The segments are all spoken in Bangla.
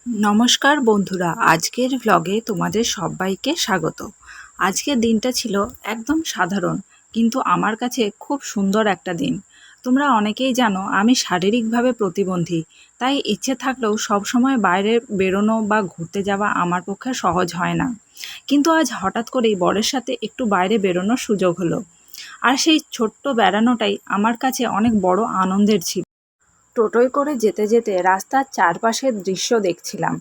নমস্কার বন্ধুরা, আজকের ভ্লগে তোমাদের সবাইকে স্বাগত। আজকের দিনটা ছিল একদম সাধারণ, কিন্তু আমার কাছে খুব সুন্দর একটা দিন। তোমরা অনেকেই জানো আমি শারীরিকভাবে প্রতিবন্ধী, তাই ইচ্ছে থাকলেও সবসময় বাইরে বেরোনো বা ঘুরতে যাওয়া আমার পক্ষে সহজ হয় না। কিন্তু আজ হঠাৎ করেই বরের সাথে একটু বাইরে বেরোনোর সুযোগ হলো, আর সেই ছোট্ট বেড়ানোটাই আমার কাছে অনেক বড় আনন্দের ছিল। টোটোয় করে যেতে যেতে রাস্তার চারপাশের দৃশ্য দেখছিলাম।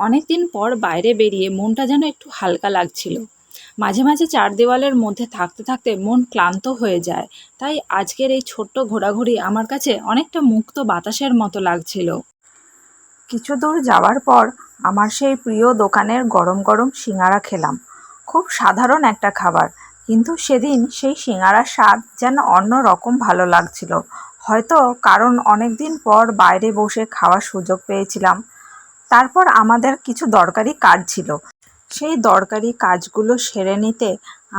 অনেকদিন পর বাইরে বেরিয়ে মনটা যেন একটু হালকা লাগছিল। মাঝে মাঝে চার দেওয়ালের মধ্যে থাকতে থাকতে মন ক্লান্ত হয়ে যায়, তাই আজকের এই ছোট্ট ঘোরাঘুরি আমার কাছে অনেকটা মুক্ত বাতাসের মতো লাগছিল। কিছু দূর যাওয়ার পর আমার সেই প্রিয় দোকানের গরম গরম সিঙাড়া খেলাম। খুব সাধারণ একটা খাবার, কিন্তু সেদিন সেই সিঙাড়ার স্বাদ যেন অন্য রকম ভালো লাগছিল। হয়তো কারণ অনেক দিন পর বাইরে বসে খাওয়ার সুযোগ পেয়েছিলাম। তারপর আমাদের কিছু দরকারি কাজ ছিল, সেই দরকারি কাজগুলো সেরে নিতে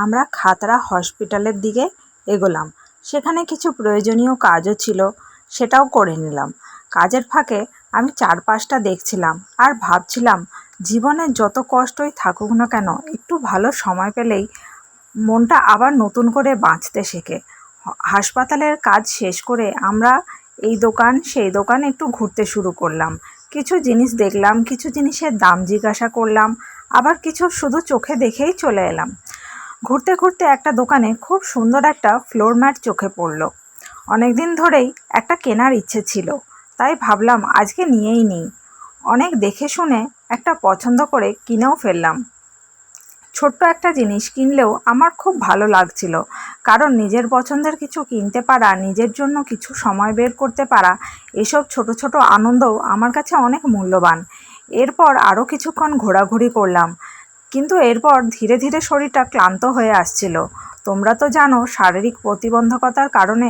আমরা খাতড়া হসপিটালের দিকে এগোলাম। সেখানে কিছু প্রয়োজনীয় কাজও ছিল, সেটাও করে নিলাম। কাজের ফাঁকে আমি চারপাশটা দেখছিলাম আর ভাবছিলাম, জীবনে যত কষ্টই থাকুক না কেন, একটু ভালো সময় পেলেই মনটা আবার নতুন করে বাঁচতে শেখে। হাসপাতালের কাজ শেষ করে আমরা এই দোকান সেই দোকান একটু ঘুরতে শুরু করলাম। কিছু জিনিস দেখলাম, কিছু জিনিসের দাম জিজ্ঞাসা করলাম, আবার কিছু শুধু চোখে দেখেই চলে এলাম। ঘুরতে ঘুরতে একটা দোকানে খুব সুন্দর একটা ফ্লোর ম্যাট চোখে পড়ল। অনেক দিন ধরেই একটা কেনার ইচ্ছে ছিল, তাই ভাবলাম আজকে নিয়েই নিই। অনেক দেখে শুনে একটা পছন্দ করে কিনেও ফেললাম। ছোট্ট একটা জিনিস কিনলেও আমার খুব ভালো লাগছিল, কারণ নিজের পছন্দের কিছু কিনতে পারা, নিজের জন্য কিছু সময় বের করতে পারা, এসব ছোট ছোট আনন্দও আমার কাছে অনেক মূল্যবান। এরপর আরও কিছুক্ষণ ঘোরাঘুরি করলাম, কিন্তু এরপর ধীরে ধীরে শরীরটা ক্লান্ত হয়ে আসছিল। তোমরা তো জানো শারীরিক প্রতিবন্ধকতার কারণে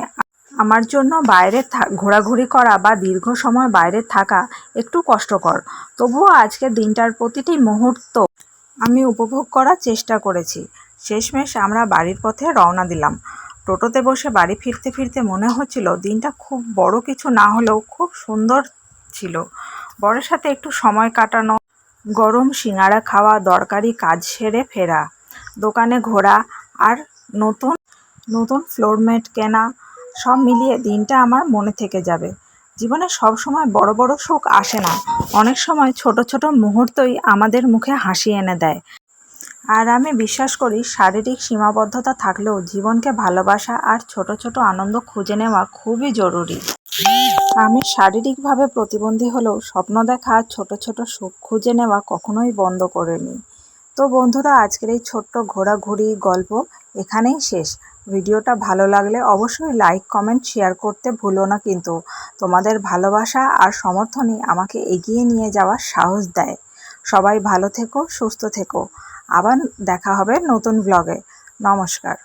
আমার জন্য বাইরে ঘোরাঘুরি করা বা দীর্ঘ সময় বাইরে থাকা একটু কষ্টকর। তবুও আজকের দিনটার প্রতিটি মুহূর্ত আমি উপভোগ করার চেষ্টা করেছি। শেষমেশ আমরা বাড়ির পথে রওনা দিলাম। টোটোতে বসে বাড়ি ফিরতে ফিরতে মনে হচ্ছিল দিনটা খুব বড় কিছু না হলেও খুব সুন্দর ছিল। বরের সাথে একটু সময় কাটানো, গরম সিঙাড়া খাওয়া, দরকারি কাজ সেরে ফেরা, দোকানে ঘোরা, আর নতুন নতুন ফ্লোর ম্যাট কেনা, সব মিলিয়ে দিনটা আমার মনে থেকে যাবে। জীবনে সব সময় বড় বড় সুখ আসে না, অনেক সময় ছোট ছোট মুহূর্তই আমাদের মুখে হাসি এনে দেয়। আর আমি বিশ্বাস করি শারীরিক সীমাবদ্ধতা থাকলেও জীবনকে ভালোবাসা আর ছোট ছোট আনন্দ খুঁজে নেওয়া খুবই জরুরি। আমি শারীরিকভাবে প্রতিবন্ধী হলেও স্বপ্ন দেখা আর ছোট ছোট সুখ খুঁজে নেওয়া কখনোই বন্ধ করিনি। তো বন্ধুরা, আজকের এই ছোট্ট ঘোরাঘুরি গল্প এখানেই শেষ। ভিডিওটা ভালো লাগলে অবশ্যই লাইক, কমেন্ট, শেয়ার করতে ভুলো না, কিন্তু তোমাদের ভালোবাসা আর সমর্থনই আমাকে এগিয়ে নিয়ে যাওয়ার সাহস দেয়। সবাই ভালো থেকো, সুস্থ থেকো। আবার দেখা হবে নতুন ব্লগে। নমস্কার।